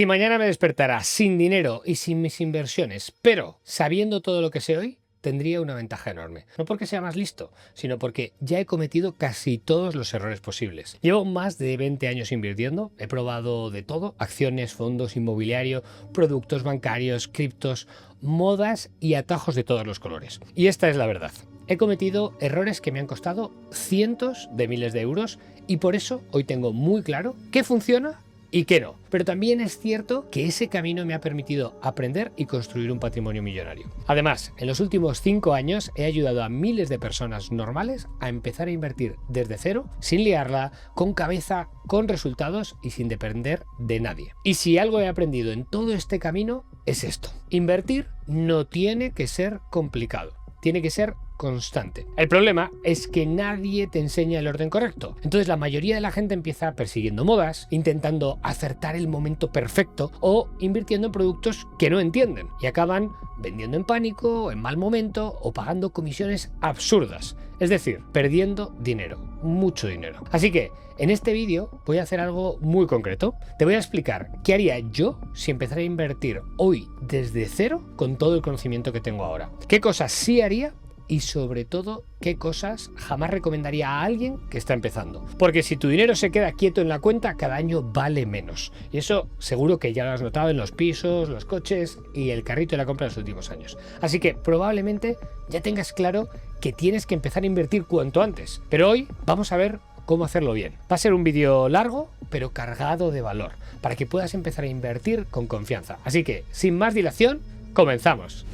Si mañana me despertara sin dinero y sin mis inversiones, pero sabiendo todo lo que sé hoy, tendría una ventaja enorme. No porque sea más listo, sino porque ya he cometido casi todos los errores posibles. Llevo más de 20 años invirtiendo, he probado de todo: acciones, fondos, inmobiliario, productos bancarios, criptos, modas y atajos de todos los colores. Y esta es la verdad. He cometido errores que me han costado cientos de miles de euros y por eso hoy tengo muy claro qué funciona y qué no. Pero también es cierto que ese camino me ha permitido aprender y construir un patrimonio millonario. Además, en los últimos 5 años he ayudado a miles de personas normales a empezar a invertir desde cero, sin liarla, con cabeza, con resultados y sin depender de nadie. Y si algo he aprendido en todo este camino es esto: invertir no tiene que ser complicado, tiene que ser constante. El problema es que nadie te enseña el orden correcto. Entonces la mayoría de la gente empieza persiguiendo modas, intentando acertar el momento perfecto o invirtiendo en productos que no entienden y acaban vendiendo en pánico, en mal momento o pagando comisiones absurdas. Es decir, perdiendo dinero, mucho dinero. Así que en este vídeo voy a hacer algo muy concreto. Te voy a explicar qué haría yo si empezara a invertir hoy desde cero con todo el conocimiento que tengo ahora. ¿Qué cosas sí haría? Y sobre todo, qué cosas jamás recomendaría a alguien que está empezando. Porque si tu dinero se queda quieto en la cuenta, cada año vale menos. Y eso seguro que ya lo has notado en los pisos, los coches y el carrito de la compra de los últimos años. Así que probablemente ya tengas claro que tienes que empezar a invertir cuanto antes. Pero hoy vamos a ver cómo hacerlo bien. Va a ser un vídeo largo, pero cargado de valor, para que puedas empezar a invertir con confianza. Así que, sin más dilación, comenzamos.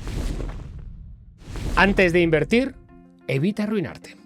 Antes de invertir, evita arruinarte.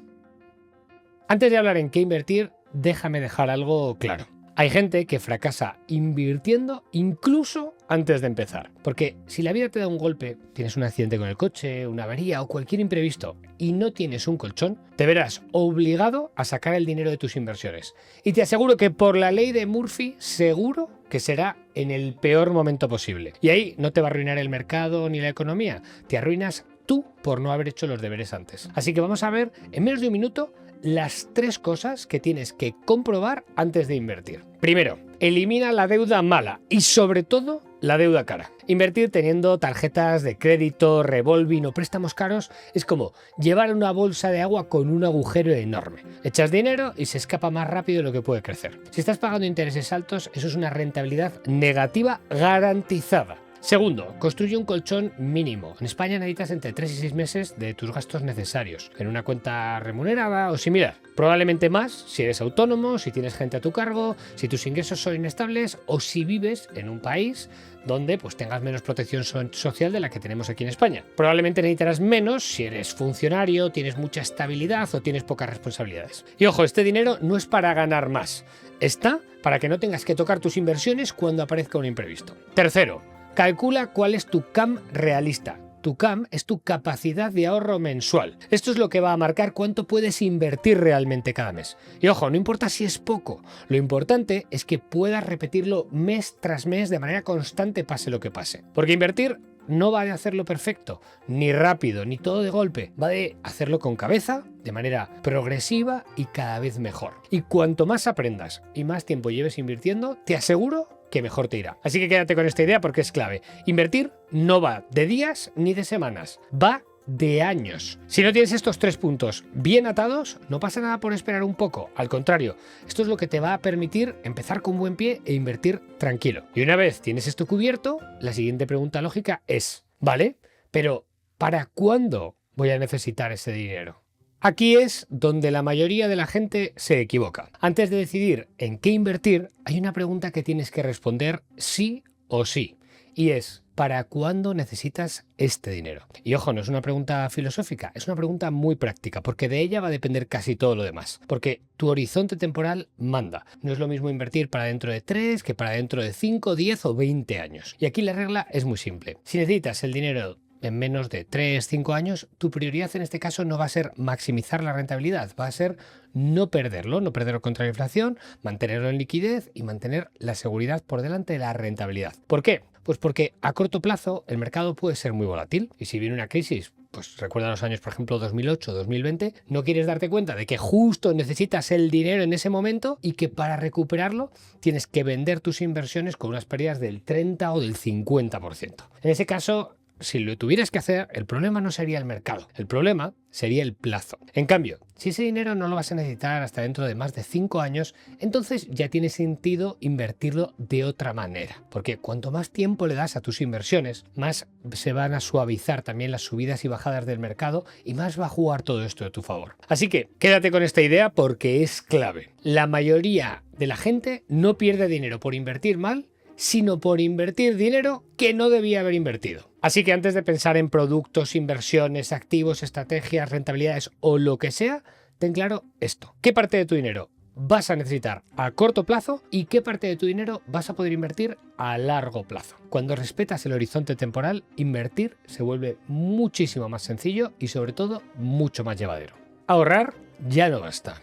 Antes de hablar en qué invertir, déjame dejar algo claro. Hay gente que fracasa invirtiendo incluso antes de empezar. Porque si la vida te da un golpe, tienes un accidente con el coche, una avería o cualquier imprevisto y no tienes un colchón, te verás obligado a sacar el dinero de tus inversiones. Y te aseguro que por la ley de Murphy, seguro que será en el peor momento posible. Y ahí no te va a arruinar el mercado ni la economía, te arruinas tú por no haber hecho los deberes antes. Así que vamos a ver en menos de un minuto las 3 cosas que tienes que comprobar antes de invertir. Primero, elimina la deuda mala y sobre todo la deuda cara. Invertir teniendo tarjetas de crédito, revolving o préstamos caros es como llevar una bolsa de agua con un agujero enorme. Echas dinero y se escapa más rápido de lo que puede crecer. Si estás pagando intereses altos, eso es una rentabilidad negativa garantizada. Segundo, construye un colchón mínimo. En España necesitas entre 3 y 6 meses de tus gastos necesarios, en una cuenta remunerada o similar. Probablemente más si eres autónomo, si tienes gente a tu cargo, si tus ingresos son inestables o si vives en un país donde pues tengas menos protección social de la que tenemos aquí en España. Probablemente necesitarás menos si eres funcionario, tienes mucha estabilidad o tienes pocas responsabilidades. Y ojo, este dinero no es para ganar más. Está para que no tengas que tocar tus inversiones cuando aparezca un imprevisto. Tercero, calcula cuál es tu CAM realista. Tu CAM es tu capacidad de ahorro mensual. Esto es lo que va a marcar cuánto puedes invertir realmente cada mes. Y ojo, no importa si es poco, lo importante es que puedas repetirlo mes tras mes de manera constante, pase lo que pase. Porque invertir no va de hacerlo perfecto, ni rápido, ni todo de golpe. Va de hacerlo con cabeza, de manera progresiva y cada vez mejor. Y cuanto más aprendas y más tiempo lleves invirtiendo, te aseguro que mejor te irá. Así que quédate con esta idea porque es clave. Invertir no va de días ni de semanas, va de años. Si no tienes estos 3 puntos bien atados, no pasa nada por esperar un poco. Al contrario, esto es lo que te va a permitir empezar con buen pie e invertir tranquilo. Y una vez tienes esto cubierto, la siguiente pregunta lógica es, ¿vale? Pero ¿para cuándo voy a necesitar ese dinero? Aquí es donde la mayoría de la gente se equivoca. Antes de decidir en qué invertir, hay una pregunta que tienes que responder sí o sí. Y es, ¿para cuándo necesitas este dinero? Y ojo, no es una pregunta filosófica, es una pregunta muy práctica, porque de ella va a depender casi todo lo demás. Porque tu horizonte temporal manda. No es lo mismo invertir para dentro de 3 que para dentro de 5, 10 o 20 años. Y aquí la regla es muy simple. Si necesitas el dinero en menos de 3, 5 años, tu prioridad en este caso no va a ser maximizar la rentabilidad, va a ser no perderlo contra la inflación, mantenerlo en liquidez y mantener la seguridad por delante de la rentabilidad. ¿Por qué? Pues porque a corto plazo el mercado puede ser muy volátil y si viene una crisis pues recuerda los años, por ejemplo, 2008, 2020, no quieres darte cuenta de que justo necesitas el dinero en ese momento y que para recuperarlo tienes que vender tus inversiones con unas pérdidas del 30 o del 50%. En ese caso, si lo tuvieras que hacer, el problema no sería el mercado, el problema sería el plazo. En cambio, si ese dinero no lo vas a necesitar hasta dentro de más de 5 años, entonces ya tiene sentido invertirlo de otra manera. Porque cuanto más tiempo le das a tus inversiones, más se van a suavizar también las subidas y bajadas del mercado y más va a jugar todo esto de tu favor. Así que quédate con esta idea porque es clave. La mayoría de la gente no pierde dinero por invertir mal, sino por invertir dinero que no debía haber invertido. Así que antes de pensar en productos, inversiones, activos, estrategias, rentabilidades o lo que sea, ten claro esto. ¿Qué parte de tu dinero vas a necesitar a corto plazo y qué parte de tu dinero vas a poder invertir a largo plazo? Cuando respetas el horizonte temporal, invertir se vuelve muchísimo más sencillo y sobre todo mucho más llevadero. Ahorrar ya no basta.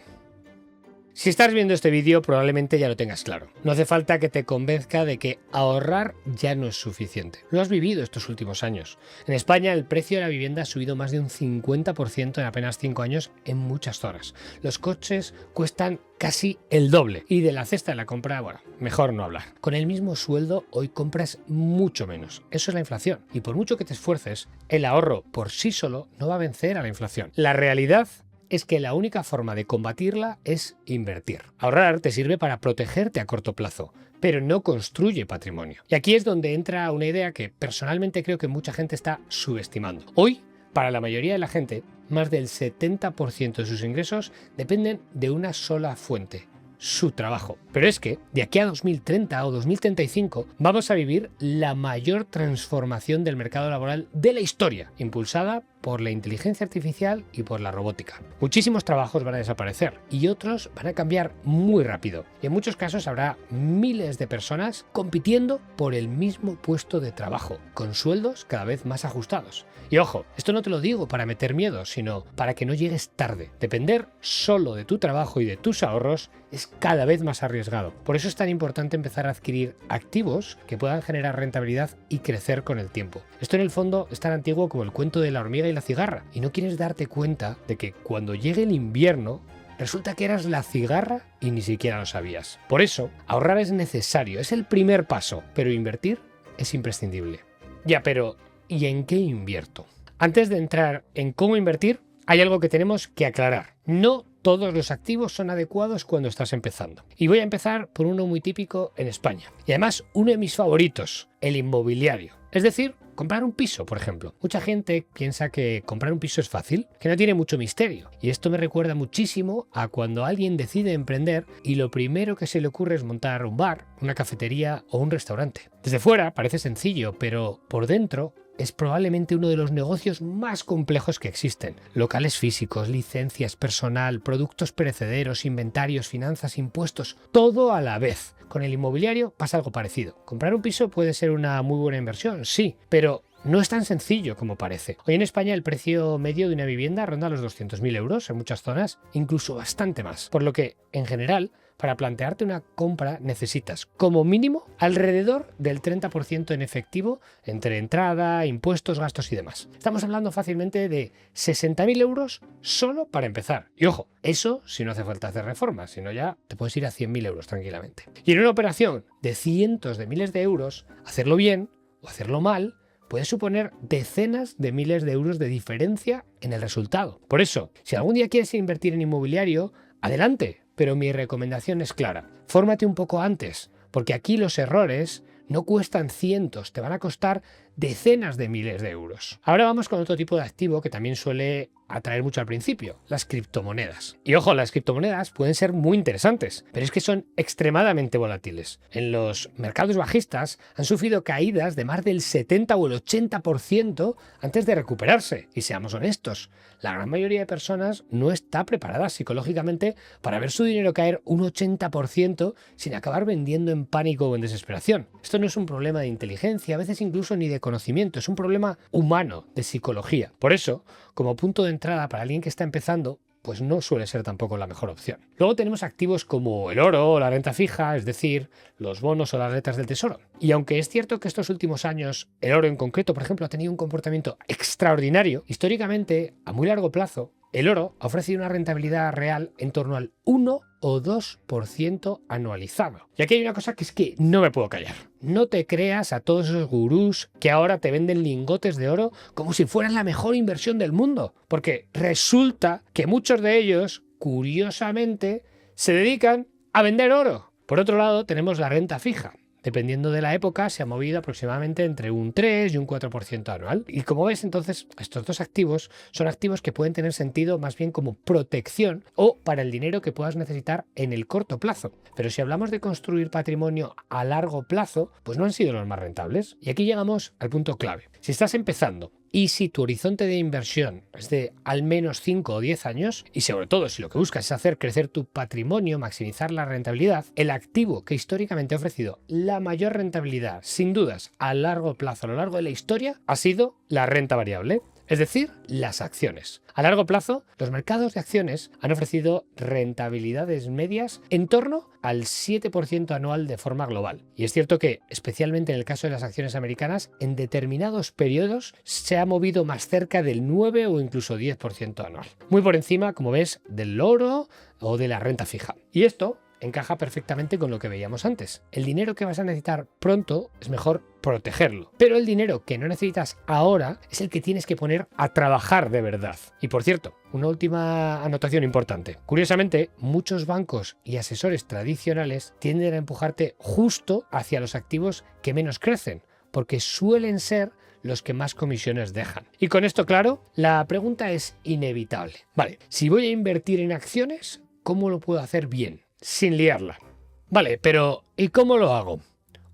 Si estás viendo este vídeo probablemente ya lo tengas claro. No hace falta que te convenzca de que ahorrar ya no es suficiente. Lo has vivido estos últimos años. En España el precio de la vivienda ha subido más de un 50% en apenas 5 años en muchas zonas. Los coches cuestan casi el doble y de la cesta de la compra, bueno, mejor no hablar. Con el mismo sueldo hoy compras mucho menos. Eso es la inflación. Y por mucho que te esfuerces, el ahorro por sí solo no va a vencer a la inflación. La realidad es que la única forma de combatirla es invertir. Ahorrar te sirve para protegerte a corto plazo, pero no construye patrimonio. Y aquí es donde entra una idea que personalmente creo que mucha gente está subestimando. Hoy, para la mayoría de la gente, más del 70% de sus ingresos dependen de una sola fuente: su trabajo. Pero es que de aquí a 2030 o 2035 vamos a vivir la mayor transformación del mercado laboral de la historia, impulsada por la inteligencia artificial y por la robótica. Muchísimos trabajos van a desaparecer y otros van a cambiar muy rápido. Y en muchos casos habrá miles de personas compitiendo por el mismo puesto de trabajo, con sueldos cada vez más ajustados. Y ojo, esto no te lo digo para meter miedo, sino para que no llegues tarde. Depender solo de tu trabajo y de tus ahorros es cada vez más arriesgado. Por eso es tan importante empezar a adquirir activos que puedan generar rentabilidad y crecer con el tiempo. Esto en el fondo es tan antiguo como el cuento de la hormiga y la cigarra. Y no quieres darte cuenta de que cuando llegue el invierno, resulta que eras la cigarra y ni siquiera lo sabías. Por eso, ahorrar es necesario, es el primer paso, pero invertir es imprescindible. Ya, pero ¿y en qué invierto? Antes de entrar en cómo invertir, hay algo que tenemos que aclarar. No todos los activos son adecuados cuando estás empezando. Y voy a empezar por uno muy típico en España. Y además, uno de mis favoritos, el inmobiliario. Es decir, comprar un piso, por ejemplo. Mucha gente piensa que comprar un piso es fácil, que no tiene mucho misterio. Y esto me recuerda muchísimo a cuando alguien decide emprender y lo primero que se le ocurre es montar un bar, una cafetería o un restaurante. Desde fuera parece sencillo, pero por dentro es probablemente uno de los negocios más complejos que existen. Locales físicos, licencias, personal, productos perecederos, inventarios, finanzas, impuestos, todo a la vez. Con el inmobiliario pasa algo parecido. Comprar un piso puede ser una muy buena inversión, sí, pero no es tan sencillo como parece. Hoy en España el precio medio de una vivienda ronda los 200.000 euros en muchas zonas, incluso bastante más. Por lo que, en general, para plantearte una compra necesitas, como mínimo, alrededor del 30% en efectivo entre entrada, impuestos, gastos y demás. Estamos hablando fácilmente de 60.000 euros solo para empezar. Y ojo, eso si no hace falta hacer reformas, sino ya te puedes ir a 100.000 euros tranquilamente. Y en una operación de cientos de miles de euros, hacerlo bien o hacerlo mal puede suponer decenas de miles de euros de diferencia en el resultado. Por eso, si algún día quieres invertir en inmobiliario, adelante. Pero mi recomendación es clara: fórmate un poco antes, porque aquí los errores no cuestan cientos, te van a costar decenas de miles de euros. Ahora vamos con otro tipo de activo que también suele atraer mucho al principio: las criptomonedas. Y ojo, las criptomonedas pueden ser muy interesantes, pero es que son extremadamente volátiles. En los mercados bajistas han sufrido caídas de más del 70 o el 80% antes de recuperarse. Y seamos honestos, la gran mayoría de personas no está preparada psicológicamente para ver su dinero caer un 80% sin acabar vendiendo en pánico o en desesperación. Esto no es un problema de inteligencia, a veces incluso ni de conocimiento, es un problema humano, de psicología. Por eso, como punto de entrada para alguien que está empezando, pues no suele ser tampoco la mejor opción. Luego tenemos activos como el oro o la renta fija, es decir, los bonos o las letras del tesoro. Y aunque es cierto que estos últimos años, el oro en concreto, por ejemplo, ha tenido un comportamiento extraordinario, históricamente, a muy largo plazo, el oro ha ofrecido una rentabilidad real en torno al 1 o 2% anualizado. Y aquí hay una cosa que es que no me puedo callar. No te creas a todos esos gurús que ahora te venden lingotes de oro como si fueran la mejor inversión del mundo. Porque resulta que muchos de ellos, curiosamente, se dedican a vender oro. Por otro lado, tenemos la renta fija. Dependiendo de la época, se ha movido aproximadamente entre un 3 y un 4% anual. Y como ves, entonces, estos dos activos son activos que pueden tener sentido más bien como protección o para el dinero que puedas necesitar en el corto plazo. Pero si hablamos de construir patrimonio a largo plazo, pues no han sido los más rentables. Y aquí llegamos al punto clave. Si estás empezando y si tu horizonte de inversión es de al menos 5 o 10 años, y sobre todo si lo que buscas es hacer crecer tu patrimonio, maximizar la rentabilidad, el activo que históricamente ha ofrecido la mayor rentabilidad, sin dudas, a largo plazo, a lo largo de la historia, ha sido la renta variable. Es decir, las acciones. A largo plazo, los mercados de acciones han ofrecido rentabilidades medias en torno al 7% anual de forma global. Y es cierto que, especialmente en el caso de las acciones americanas, en determinados periodos se ha movido más cerca del 9 o incluso 10% anual. Muy por encima, como ves, del oro o de la renta fija. Y esto encaja perfectamente con lo que veíamos antes. El dinero que vas a necesitar pronto es mejor protegerlo. Pero el dinero que no necesitas ahora es el que tienes que poner a trabajar de verdad. Y por cierto, una última anotación importante. Curiosamente, muchos bancos y asesores tradicionales tienden a empujarte justo hacia los activos que menos crecen, porque suelen ser los que más comisiones dejan. Y con esto claro, la pregunta es inevitable. Vale, si voy a invertir en acciones, ¿cómo lo puedo hacer bien? Sin liarla. Vale, pero ¿y cómo lo hago?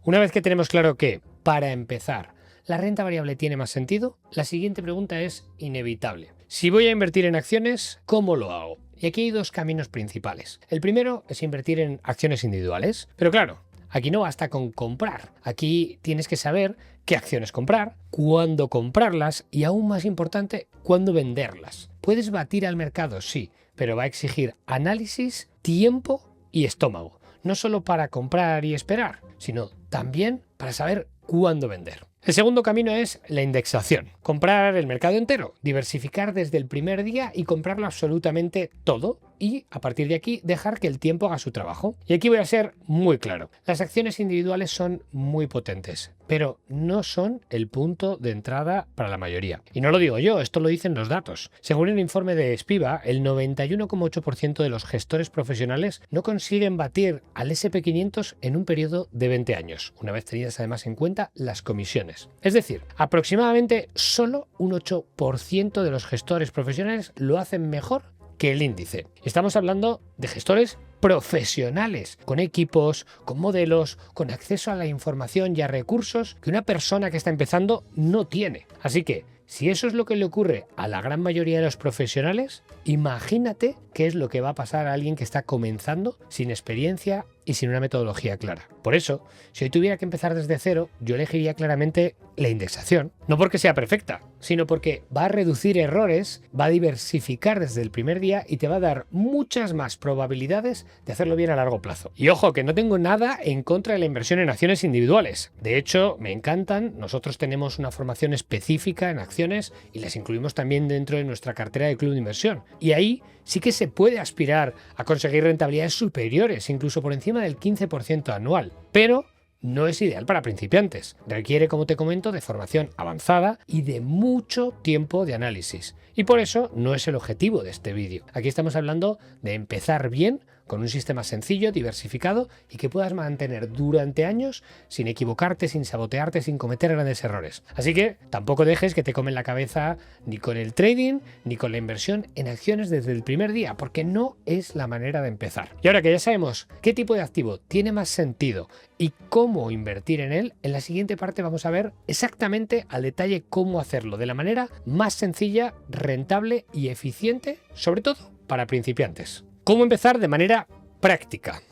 Una vez que tenemos claro que, para empezar, la renta variable tiene más sentido, la siguiente pregunta es inevitable. Si voy a invertir en acciones, ¿cómo lo hago? Y aquí hay dos caminos principales. El primero es invertir en acciones individuales, pero claro, aquí no basta con comprar. Aquí tienes que saber qué acciones comprar, cuándo comprarlas y, aún más importante, cuándo venderlas. Puedes batir al mercado, sí, pero va a exigir análisis, tiempo y estómago. No solo para comprar y esperar, sino también para saber cuándo vender. El segundo camino es la indexación. Comprar el mercado entero, diversificar desde el primer día y comprarlo absolutamente todo y, a partir de aquí, dejar que el tiempo haga su trabajo. Y aquí voy a ser muy claro. Las acciones individuales son muy potentes, pero no son el punto de entrada para la mayoría. Y no lo digo yo, esto lo dicen los datos. Según el informe de Spiva, el 91,8% de los gestores profesionales no consiguen batir al S&P 500 en un periodo de 20 años, una vez tenidas además en cuenta las comisiones. Es decir, aproximadamente solo un 8% de los gestores profesionales lo hacen mejor que el índice. Estamos hablando de gestores profesionales, con equipos, con modelos, con acceso a la información y a recursos que una persona que está empezando no tiene. Así que, si eso es lo que le ocurre a la gran mayoría de los profesionales, imagínate qué es lo que va a pasar a alguien que está comenzando sin experiencia y sin una metodología clara. Por eso, si hoy tuviera que empezar desde cero, yo elegiría claramente la indexación. No porque sea perfecta, sino porque va a reducir errores, va a diversificar desde el primer día y te va a dar muchas más probabilidades de hacerlo bien a largo plazo. Y ojo, que no tengo nada en contra de la inversión en acciones individuales. De hecho, me encantan. Nosotros tenemos una formación específica en acciones y las incluimos también dentro de nuestra cartera de club de inversión. Y ahí sí que se puede aspirar a conseguir rentabilidades superiores, incluso por encima del 15% anual. Pero no es ideal para principiantes. Requiere, como te comento, de formación avanzada y de mucho tiempo de análisis. Y por eso no es el objetivo de este vídeo. Aquí estamos hablando de empezar bien, con un sistema sencillo, diversificado y que puedas mantener durante años sin equivocarte, sin sabotearte, sin cometer grandes errores. Así que tampoco dejes que te comen la cabeza ni con el trading ni con la inversión en acciones desde el primer día, porque no es la manera de empezar. Y ahora que ya sabemos qué tipo de activo tiene más sentido y cómo invertir en él, en la siguiente parte vamos a ver exactamente al detalle cómo hacerlo de la manera más sencilla, rentable y eficiente, sobre todo para principiantes. ¿Cómo empezar de manera práctica?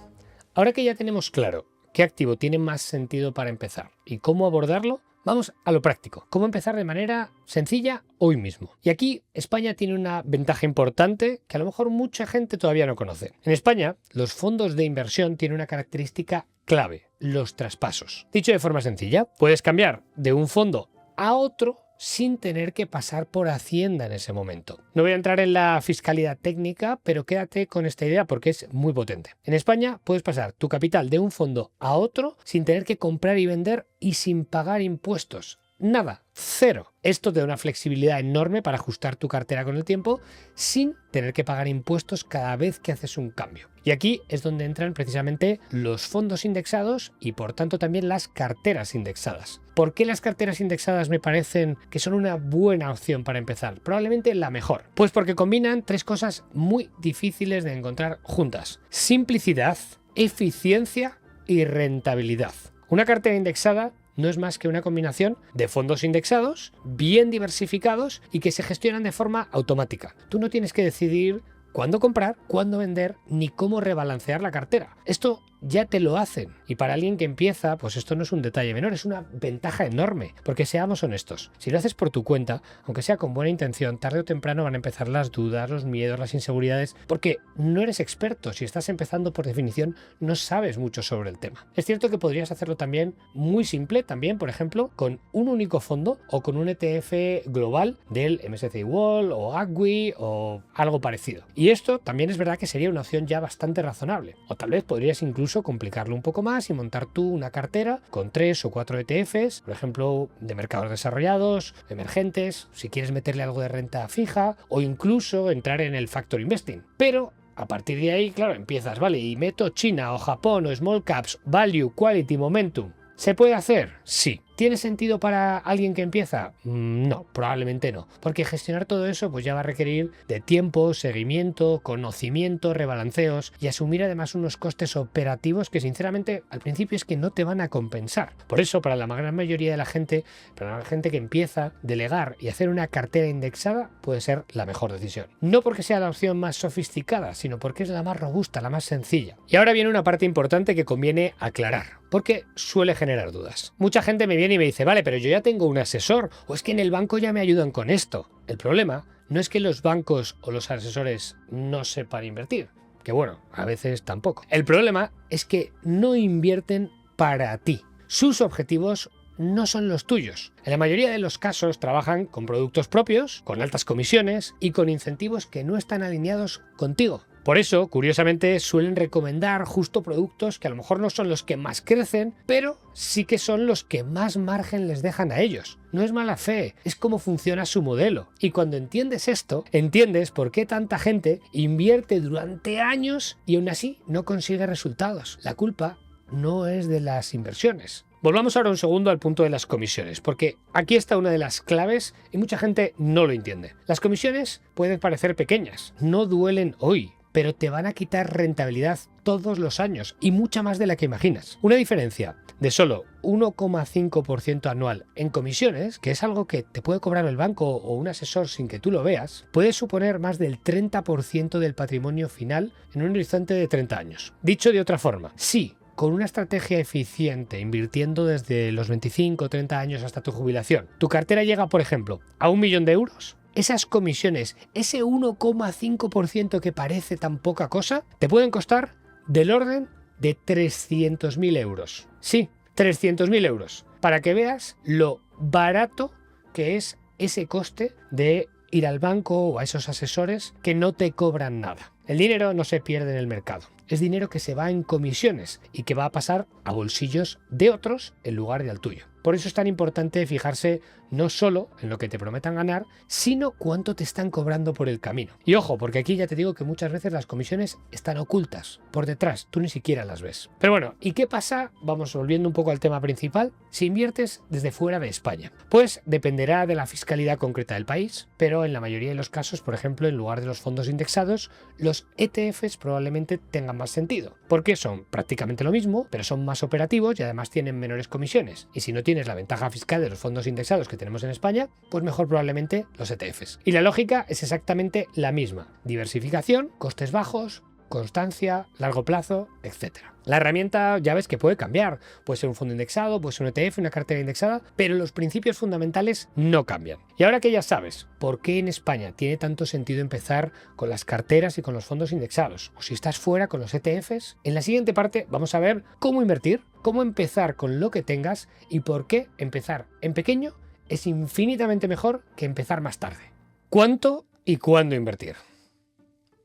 Ahora que ya tenemos claro qué activo tiene más sentido para empezar y cómo abordarlo, Vamos a lo práctico. ¿Cómo empezar de manera sencilla hoy mismo? Y aquí España tiene una ventaja importante que a lo mejor mucha gente todavía no conoce. En España, los fondos de inversión tienen una característica clave: los traspasos. Dicho de forma sencilla, puedes cambiar de un fondo a otro sin tener que pasar por Hacienda en ese momento. No voy a entrar en la fiscalidad técnica, pero quédate con esta idea porque es muy potente. En España puedes pasar tu capital de un fondo a otro sin tener que comprar y vender y sin pagar impuestos. Nada, cero. Esto te da una flexibilidad enorme para ajustar tu cartera con el tiempo sin tener que pagar impuestos cada vez que haces un cambio. Y aquí es donde entran precisamente los fondos indexados y por tanto también las carteras indexadas. ¿Por qué las carteras indexadas me parecen que son una buena opción para empezar? Probablemente la mejor. Pues porque combinan tres cosas muy difíciles de encontrar juntas: simplicidad, eficiencia y rentabilidad. Una cartera indexada no es más que una combinación de fondos indexados, bien diversificados y que se gestionan de forma automática. Tú no tienes que decidir cuándo comprar, cuándo vender, ni cómo rebalancear la cartera. Esto ya te lo hacen. Y para alguien que empieza, pues esto no es un detalle menor, es una ventaja enorme. Porque seamos honestos, si lo haces por tu cuenta, aunque sea con buena intención, tarde o temprano van a empezar las dudas, los miedos, las inseguridades, porque no eres experto. Si estás empezando, por definición, no sabes mucho sobre el tema. Es cierto que podrías hacerlo también muy simple, también, por ejemplo, con un único fondo o con un ETF global del MSCI World o ACWI o algo parecido. Y esto también es verdad que sería una opción ya bastante razonable. O tal vez podrías incluso complicarlo un poco más y montar tú una cartera con 3 o 4 ETFs, por ejemplo, de mercados desarrollados, emergentes, si quieres meterle algo de renta fija o incluso entrar en el factor investing. Pero a partir de ahí, claro, empiezas, vale, y meto China o Japón o small caps, value, quality, momentum. ¿Se puede hacer? Sí. ¿Tiene sentido para alguien que empieza? No, probablemente no. Porque gestionar todo eso pues ya va a requerir de tiempo, seguimiento, conocimiento, rebalanceos y asumir además unos costes operativos que sinceramente al principio es que no te van a compensar. Por eso para la gran mayoría de la gente, para la gente que empieza, delegar y hacer una cartera indexada puede ser la mejor decisión. No porque sea la opción más sofisticada, sino porque es la más robusta, la más sencilla. Y ahora viene una parte importante que conviene aclarar, porque suele generar dudas. Mucha gente me viene y me dice, vale, pero yo ya tengo un asesor, o es que en el banco ya me ayudan con esto. El problema no es que los bancos o los asesores no sepan invertir, que bueno, a veces tampoco. El problema es que no invierten para ti. Sus objetivos no son los tuyos. En la mayoría de los casos trabajan con productos propios, con altas comisiones y con incentivos que no están alineados contigo. Por eso, curiosamente, suelen recomendar justo productos que a lo mejor no son los que más crecen, pero sí que son los que más margen les dejan a ellos. No es mala fe, es cómo funciona su modelo. Y cuando entiendes esto, entiendes por qué tanta gente invierte durante años y aún así no consigue resultados. La culpa no es de las inversiones. Volvamos ahora un segundo al punto de las comisiones, porque aquí está una de las claves y mucha gente no lo entiende. Las comisiones pueden parecer pequeñas, no duelen hoy, pero te van a quitar rentabilidad todos los años y mucha más de la que imaginas. Una diferencia de solo 1,5% anual en comisiones, que es algo que te puede cobrar el banco o un asesor sin que tú lo veas, puede suponer más del 30% del patrimonio final en un horizonte de 30 años. Dicho de otra forma, sí, con una estrategia eficiente, invirtiendo desde los 25 o 30 años hasta tu jubilación, tu cartera llega, por ejemplo, a 1 millón de euros. Esas comisiones, ese 1,5% que parece tan poca cosa, te pueden costar del orden de 300.000 euros. Sí, 300.000 euros. Para que veas lo barato que es ese coste de ir al banco o a esos asesores que no te cobran nada. El dinero no se pierde en el mercado. Es dinero que se va en comisiones y que va a pasar a bolsillos de otros en lugar de al tuyo. Por eso es tan importante fijarse no solo en lo que te prometan ganar, sino cuánto te están cobrando por el camino. Y ojo, porque aquí ya te digo que muchas veces las comisiones están ocultas, por detrás, tú ni siquiera las ves. Pero bueno, ¿y qué pasa? Vamos volviendo un poco al tema principal, si inviertes desde fuera de España. Pues dependerá de la fiscalidad concreta del país, pero en la mayoría de los casos, por ejemplo, en lugar de los fondos indexados, los ETFs probablemente tengan más sentido, porque son prácticamente lo mismo, pero son más operativos y además tienen menores comisiones. Y si no tienes la ventaja fiscal de los fondos indexados que tenemos en España, pues mejor probablemente los ETFs. Y la lógica es exactamente la misma. Diversificación, costes bajos, constancia, largo plazo, etc. La herramienta ya ves que puede cambiar, puede ser un fondo indexado, puede ser un ETF, una cartera indexada, pero los principios fundamentales no cambian. Y ahora que ya sabes por qué en España tiene tanto sentido empezar con las carteras y con los fondos indexados, o si estás fuera con los ETFs, en la siguiente parte vamos a ver cómo invertir, cómo empezar con lo que tengas y por qué empezar en pequeño es infinitamente mejor que empezar más tarde. ¿Cuánto y cuándo invertir?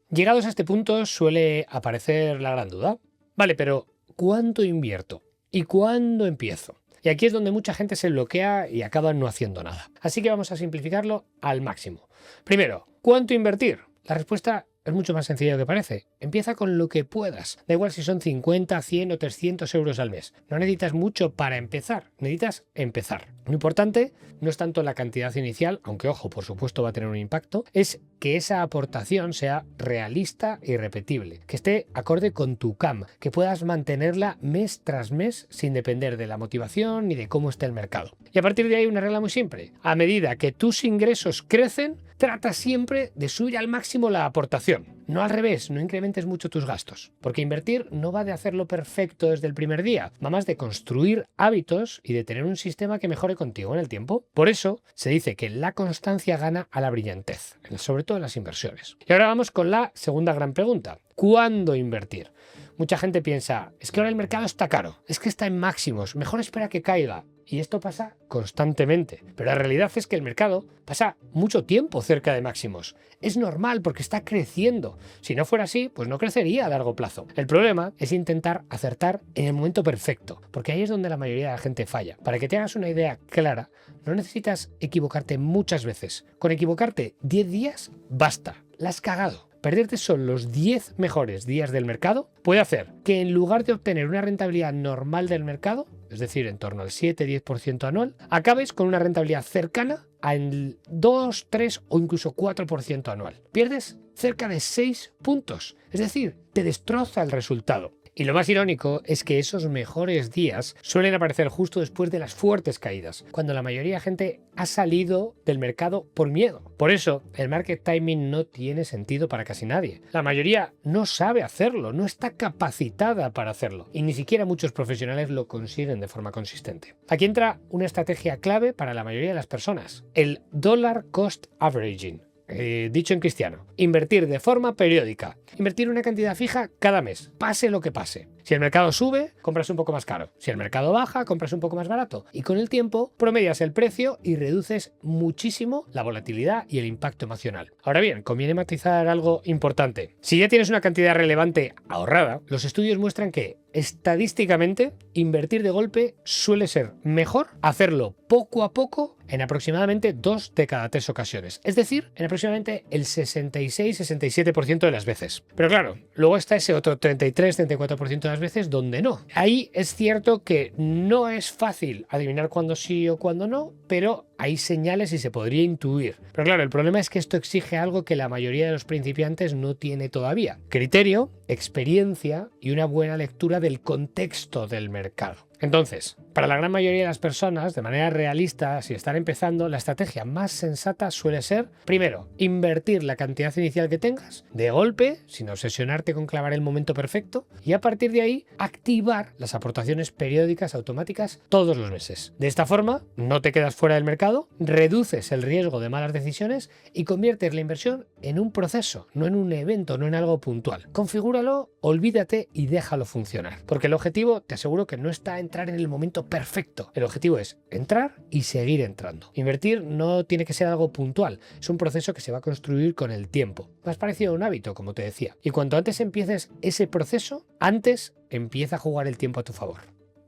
Llegados a este punto suele aparecer la gran duda. Vale, pero ¿cuánto invierto? ¿Y cuándo empiezo? Y aquí es donde mucha gente se bloquea y acaba no haciendo nada. Así que vamos a simplificarlo al máximo. Primero, ¿cuánto invertir? La respuesta es mucho más sencilla de lo que parece. Empieza con lo que puedas. Da igual si son 50, 100 o 300 euros al mes. No necesitas mucho para empezar. Necesitas empezar. Lo importante no es tanto la cantidad inicial, aunque ojo, por supuesto va a tener un impacto, es que esa aportación sea realista y repetible, que esté acorde con tu CAM, que puedas mantenerla mes tras mes sin depender de la motivación ni de cómo esté el mercado. Y a partir de ahí una regla muy simple. A medida que tus ingresos crecen, trata siempre de subir al máximo la aportación. No al revés, no incrementes mucho tus gastos, porque invertir no va de hacerlo perfecto desde el primer día, va más de construir hábitos y de tener un sistema que mejore contigo en el tiempo. Por eso se dice que la constancia gana a la brillantez, sobre todo en las inversiones. Y ahora vamos con la segunda gran pregunta. ¿Cuándo invertir? Mucha gente piensa, es que ahora el mercado está caro, es que está en máximos, mejor espera que caiga. Y esto pasa constantemente. Pero la realidad es que el mercado pasa mucho tiempo cerca de máximos. Es normal porque está creciendo. Si no fuera así, pues no crecería a largo plazo. El problema es intentar acertar en el momento perfecto, porque ahí es donde la mayoría de la gente falla. Para que te hagas una idea clara, no necesitas equivocarte muchas veces. Con equivocarte 10 días, basta. La has cagado. Perderte solo los 10 mejores días del mercado puede hacer que en lugar de obtener una rentabilidad normal del mercado, es decir, en torno al 7-10% anual, acabes con una rentabilidad cercana al 2, 3 o incluso 4% anual. Pierdes cerca de 6 puntos, es decir, te destroza el resultado. Y lo más irónico es que esos mejores días suelen aparecer justo después de las fuertes caídas, cuando la mayoría de gente ha salido del mercado por miedo. Por eso, el market timing no tiene sentido para casi nadie. La mayoría no sabe hacerlo, no está capacitada para hacerlo, y ni siquiera muchos profesionales lo consiguen de forma consistente. Aquí entra una estrategia clave para la mayoría de las personas, el dollar cost averaging. Dicho en cristiano, invertir de forma periódica, invertir una cantidad fija cada mes, pase lo que pase. Si el mercado sube, compras un poco más caro. Si el mercado baja, compras un poco más barato. Y con el tiempo, promedias el precio y reduces muchísimo la volatilidad y el impacto emocional. Ahora bien, conviene matizar algo importante. Si ya tienes una cantidad relevante ahorrada, los estudios muestran que, estadísticamente, invertir de golpe suele ser mejor hacerlo poco a poco en aproximadamente 2 de cada 3 ocasiones. Es decir, en aproximadamente el 66-67% de las veces. Pero claro, luego está ese otro 33-34% de las veces donde no. Ahí es cierto que no es fácil adivinar cuándo sí o cuándo no, pero hay señales y se podría intuir. Pero claro, el problema es que esto exige algo que la mayoría de los principiantes no tiene todavía: criterio, experiencia y una buena lectura del contexto del mercado. Entonces, para la gran mayoría de las personas, de manera realista, si están empezando, la estrategia más sensata suele ser, primero, invertir la cantidad inicial que tengas, de golpe, sin obsesionarte con clavar el momento perfecto, y a partir de ahí, activar las aportaciones periódicas automáticas todos los meses. De esta forma, no te quedas fuera del mercado, reduces el riesgo de malas decisiones y conviertes la inversión en un proceso, no en un evento, no en algo puntual. Configúralo, olvídate y déjalo funcionar. Porque el objetivo, te aseguro que no está en entrar en el momento perfecto. El objetivo es entrar y seguir entrando. Invertir no tiene que ser algo puntual, es un proceso que se va a construir con el tiempo. Más parecido a un hábito, como te decía. Y cuanto antes empieces ese proceso, antes empieza a jugar el tiempo a tu favor.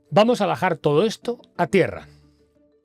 Vamos a bajar todo esto a tierra.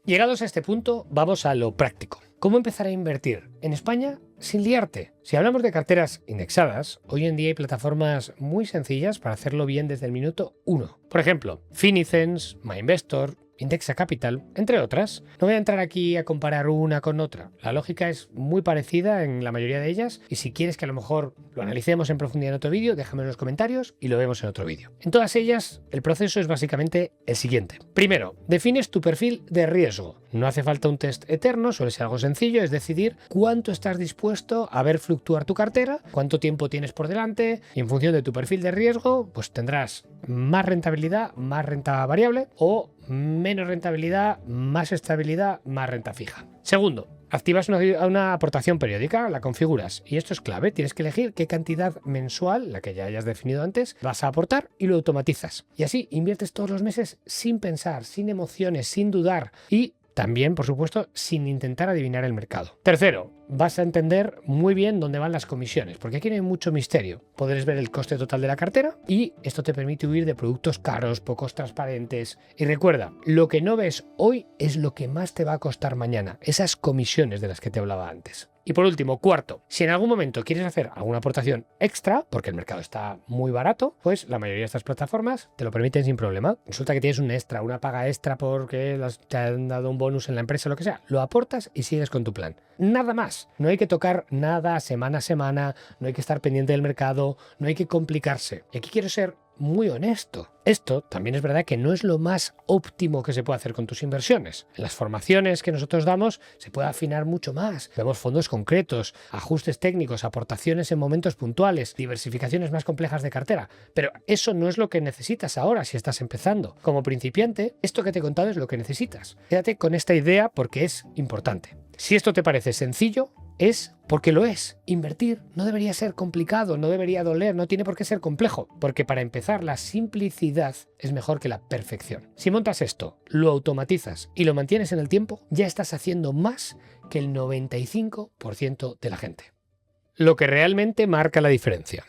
Llegados a este punto, vamos a lo práctico. ¿Cómo empezar a invertir en España sin liarte? Si hablamos de carteras indexadas, hoy en día hay plataformas muy sencillas para hacerlo bien desde el minuto 1. Por ejemplo, Finicens, MyInvestor, Indexa Capital, entre otras. No voy a entrar aquí a comparar una con otra. La lógica es muy parecida en la mayoría de ellas, y si quieres que a lo mejor lo analicemos en profundidad en otro vídeo, déjame en los comentarios y lo vemos en otro vídeo. En todas ellas, el proceso es básicamente el siguiente. Primero, defines tu perfil de riesgo. No hace falta un test eterno, suele ser algo sencillo, es decidir cuánto estás dispuesto a ver fluctuar tu cartera, cuánto tiempo tienes por delante y en función de tu perfil de riesgo, pues tendrás más rentabilidad, más renta variable o menos rentabilidad, más estabilidad, más renta fija. Segundo, activas una aportación periódica, la configuras y esto es clave, tienes que elegir qué cantidad mensual, la que ya hayas definido antes, vas a aportar y lo automatizas. Y así inviertes todos los meses sin pensar, sin emociones, sin dudar y también, por supuesto, sin intentar adivinar el mercado. Tercero, vas a entender muy bien dónde van las comisiones, porque aquí no hay mucho misterio. Podrás ver el coste total de la cartera y esto te permite huir de productos caros, pocos transparentes. Y recuerda, lo que no ves hoy es lo que más te va a costar mañana, esas comisiones de las que te hablaba antes. Y por último, cuarto, si en algún momento quieres hacer alguna aportación extra, porque el mercado está muy barato, pues la mayoría de estas plataformas te lo permiten sin problema. Resulta que tienes un extra, una paga extra porque te han dado un bonus en la empresa, lo que sea, lo aportas y sigues con tu plan. Nada más, no hay que tocar nada semana a semana, no hay que estar pendiente del mercado, no hay que complicarse. Y aquí quiero ser muy honesto. Esto también es verdad que no es lo más óptimo que se puede hacer con tus inversiones. En las formaciones que nosotros damos se puede afinar mucho más. Vemos fondos concretos, ajustes técnicos, aportaciones en momentos puntuales, diversificaciones más complejas de cartera. Pero eso no es lo que necesitas ahora si estás empezando. Como principiante, esto que te he contado es lo que necesitas. Quédate con esta idea porque es importante. Si esto te parece sencillo, es porque lo es. Invertir no debería ser complicado, no debería doler, no tiene por qué ser complejo, porque para empezar la simplicidad es mejor que la perfección. Si montas esto, lo automatizas y lo mantienes en el tiempo, ya estás haciendo más que el 95% de la gente. Lo que realmente marca la diferencia.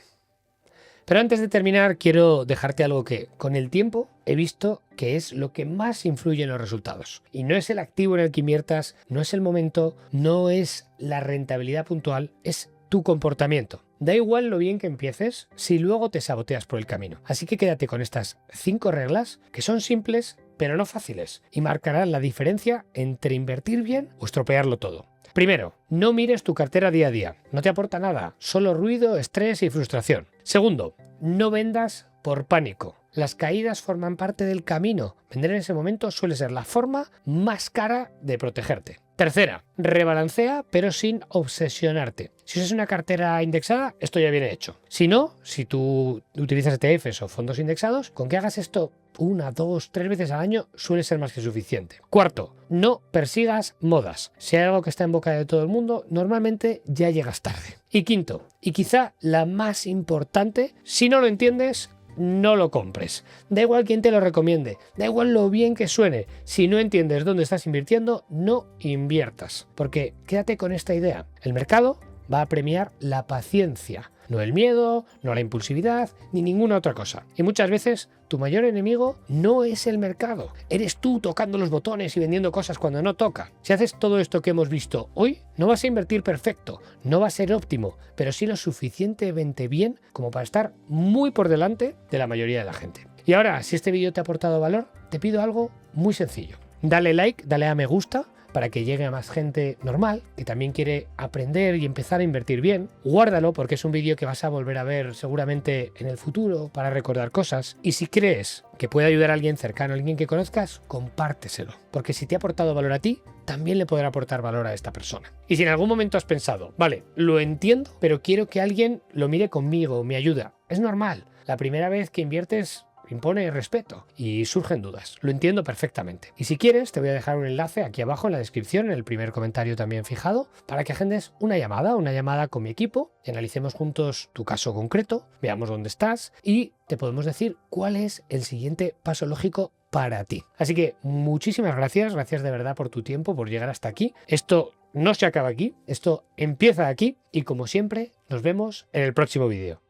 Pero antes de terminar, quiero dejarte algo que, con el tiempo, he visto que es lo que más influye en los resultados. Y no es el activo en el que inviertas, no es el momento, no es la rentabilidad puntual, es tu comportamiento. Da igual lo bien que empieces si luego te saboteas por el camino. Así que quédate con estas 5 reglas que son simples, pero no fáciles, y marcarán la diferencia entre invertir bien o estropearlo todo. Primero, no mires tu cartera día a día. No te aporta nada, solo ruido, estrés y frustración. Segundo, no vendas por pánico. Las caídas forman parte del camino. Vender en ese momento suele ser la forma más cara de protegerte. Tercera, rebalancea pero sin obsesionarte. Si usas una cartera indexada, esto ya viene hecho. Si no, si tú utilizas ETFs o fondos indexados, con que hagas esto 1, 2, 3 veces al año suele ser más que suficiente. Cuarto, no persigas modas. Si hay algo que está en boca de todo el mundo, normalmente ya llegas tarde. Y quinto, y quizá la más importante, si no lo entiendes, no lo compres. Da igual quién te lo recomiende, da igual lo bien que suene. Si no entiendes dónde estás invirtiendo, no inviertas. Porque quédate con esta idea. El mercado va a premiar la paciencia, no el miedo, no la impulsividad, ni ninguna otra cosa. Y muchas veces tu mayor enemigo no es el mercado. Eres tú tocando los botones y vendiendo cosas cuando no toca. Si haces todo esto que hemos visto hoy, no vas a invertir perfecto, no va a ser óptimo, pero sí lo suficientemente bien como para estar muy por delante de la mayoría de la gente. Y ahora, si este vídeo te ha aportado valor, te pido algo muy sencillo. Dale like, dale a me gusta, para que llegue a más gente normal, que también quiere aprender y empezar a invertir bien. Guárdalo porque es un vídeo que vas a volver a ver seguramente en el futuro para recordar cosas. Y si crees que puede ayudar a alguien cercano, a alguien que conozcas, compárteselo. Porque si te ha aportado valor a ti, también le podrá aportar valor a esta persona. Y si en algún momento has pensado, vale, lo entiendo, pero quiero que alguien lo mire conmigo, me ayuda. Es normal. La primera vez que inviertes impone respeto y surgen dudas. Lo entiendo perfectamente. Y si quieres, te voy a dejar un enlace aquí abajo en la descripción, en el primer comentario también fijado, para que agendes una llamada con mi equipo y analicemos juntos tu caso concreto, veamos dónde estás y te podemos decir cuál es el siguiente paso lógico para ti. Así que muchísimas gracias de verdad por tu tiempo, por llegar hasta aquí. Esto no se acaba aquí, esto empieza aquí y como siempre, nos vemos en el próximo vídeo.